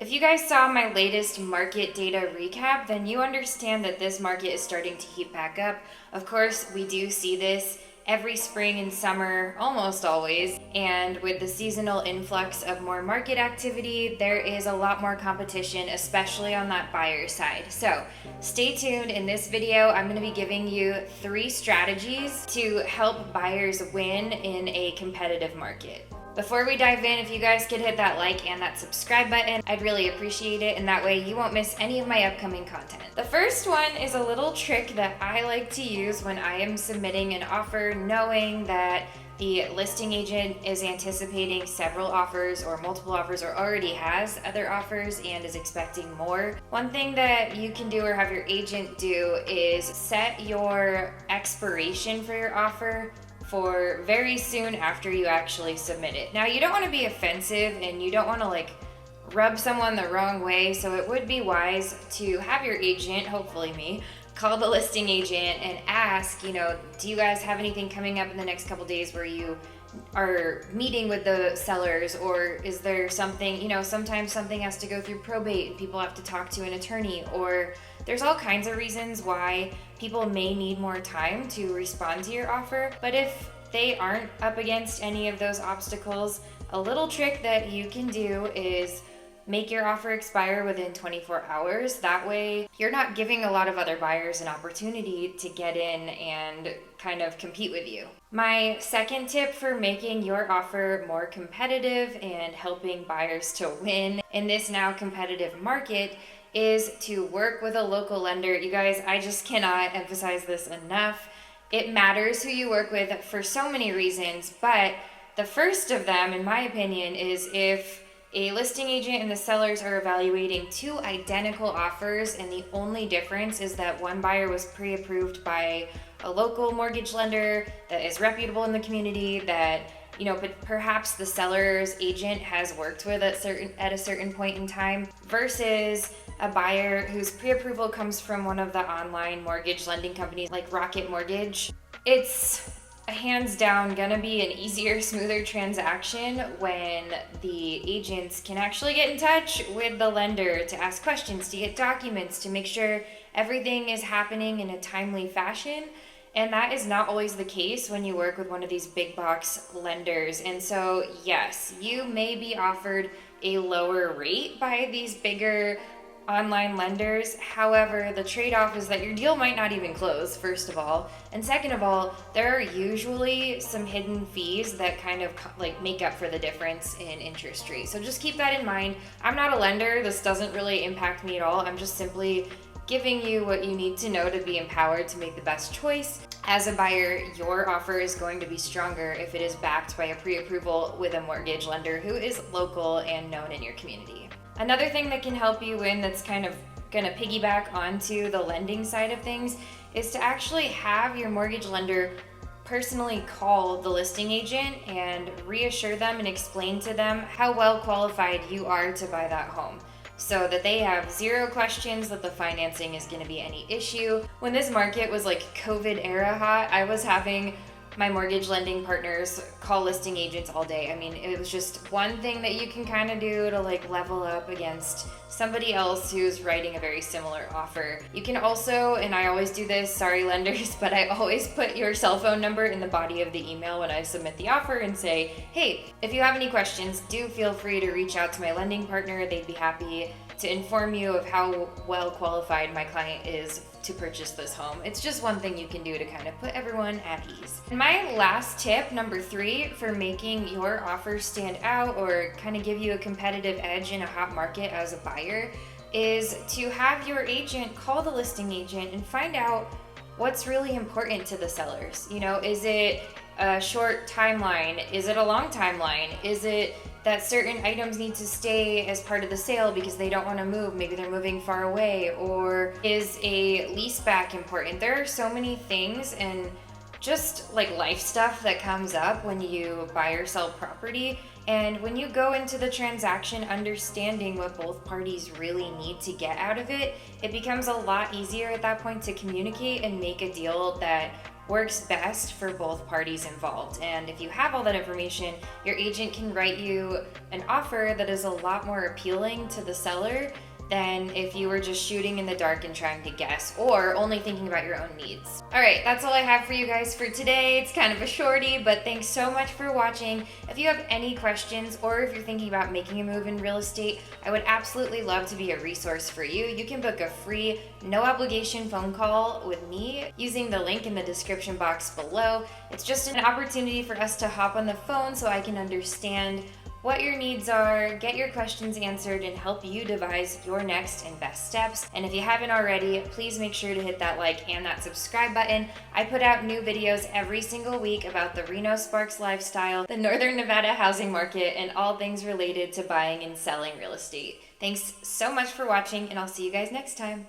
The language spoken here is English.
If you guys saw my latest market data recap, then you understand that this market is starting to heat back up. Of course, we do see this every spring and summer, almost always. And with the seasonal influx of more market activity, there is a lot more competition, especially on that buyer side. So stay tuned. In this video, I'm going to be giving you 3 strategies to help buyers win in a competitive market. Before we dive in, if you guys could hit that like and that subscribe button, I'd really appreciate it, and that way you won't miss any of my upcoming content. The first one is a little trick that I like to use when I am submitting an offer, knowing that the listing agent is anticipating several offers or multiple offers, or already has other offers and is expecting more. One thing that you can do or have your agent do is set your expiration for your offer for very soon after you actually submit it. Now, you don't want to be offensive and you don't want to rub someone the wrong way, so it would be wise to have your agent, hopefully me, call the listing agent and ask, do you guys have anything coming up in the next couple days where you are meeting with the sellers, or is there something, sometimes something has to go through probate and people have to talk to an attorney, or there's all kinds of reasons why people may need more time to respond to your offer. But if they aren't up against any of those obstacles, a little trick that you can do is make your offer expire within 24 hours. That way, you're not giving a lot of other buyers an opportunity to get in and kind of compete with you. My second tip for making your offer more competitive and helping buyers to win in this now competitive market is to work with a local lender. You guys, I just cannot emphasize this enough. It matters who you work with for so many reasons, but the first of them, in my opinion, is if a listing agent and the sellers are evaluating 2 identical offers, and the only difference is that one buyer was pre-approved by a local mortgage lender that is reputable in the community, that perhaps the seller's agent has worked with at a certain point in time, versus a buyer whose pre-approval comes from one of the online mortgage lending companies like Rocket Mortgage. It's hands down gonna be an easier, smoother transaction when the agents can actually get in touch with the lender to ask questions, to get documents, to make sure everything is happening in a timely fashion. And that is not always the case when you work with one of these big box lenders. And so, yes, you may be offered a lower rate by these bigger online lenders. However, the trade-off is that your deal might not even close, first of all. And second of all, there are usually some hidden fees that kind of make up for the difference in interest rate. So just keep that in mind. I'm not a lender. This doesn't really impact me at all. I'm just simply giving you what you need to know to be empowered to make the best choice. As a buyer, your offer is going to be stronger if it is backed by a pre-approval with a mortgage lender who is local and known in your community. Another thing that can help you win, that's kind of gonna piggyback onto the lending side of things, is to actually have your mortgage lender personally call the listing agent and reassure them and explain to them how well qualified you are to buy that home, so that they have 0 questions that the financing is going to be any issue. When this market was COVID era hot, I was having my mortgage lending partners call listing agents all day. I mean, it was just one thing that you can kind of do to level up against somebody else who's writing a very similar offer. You can also, and I always do this, sorry lenders, but I always put your cell phone number in the body of the email when I submit the offer and say, hey, if you have any questions, do feel free to reach out to my lending partner. They'd be happy to inform you of how well qualified my client is to purchase this home. It's just one thing you can do to kind of put everyone at ease. And my last tip, number 3, for making your offer stand out or kind of give you a competitive edge in a hot market as a buyer, is to have your agent call the listing agent and find out what's really important to the sellers. Is it a short timeline? Is it a long timeline? Is it that certain items need to stay as part of the sale because they don't want to move? Maybe they're moving far away. Or is a lease back important? There are so many things, and just life stuff that comes up when you buy or sell property. And when you go into the transaction understanding what both parties really need to get out of it, it becomes a lot easier at that point to communicate and make a deal that works best for both parties involved. And if you have all that information, your agent can write you an offer that is a lot more appealing to the seller than if you were just shooting in the dark and trying to guess or only thinking about your own needs. All right, that's all I have for you guys for today. It's kind of a shorty, but thanks so much for watching. If you have any questions or if you're thinking about making a move in real estate, I would absolutely love to be a resource for you. You can book a free, no obligation phone call with me using the link in the description box below. It's just an opportunity for us to hop on the phone so I can understand what your needs are, get your questions answered, and help you devise your next and best steps. And if you haven't already, please make sure to hit that like and that subscribe button. I put out new videos every single week about the Reno-Sparks lifestyle, the Northern Nevada housing market, and all things related to buying and selling real estate. Thanks so much for watching, and I'll see you guys next time.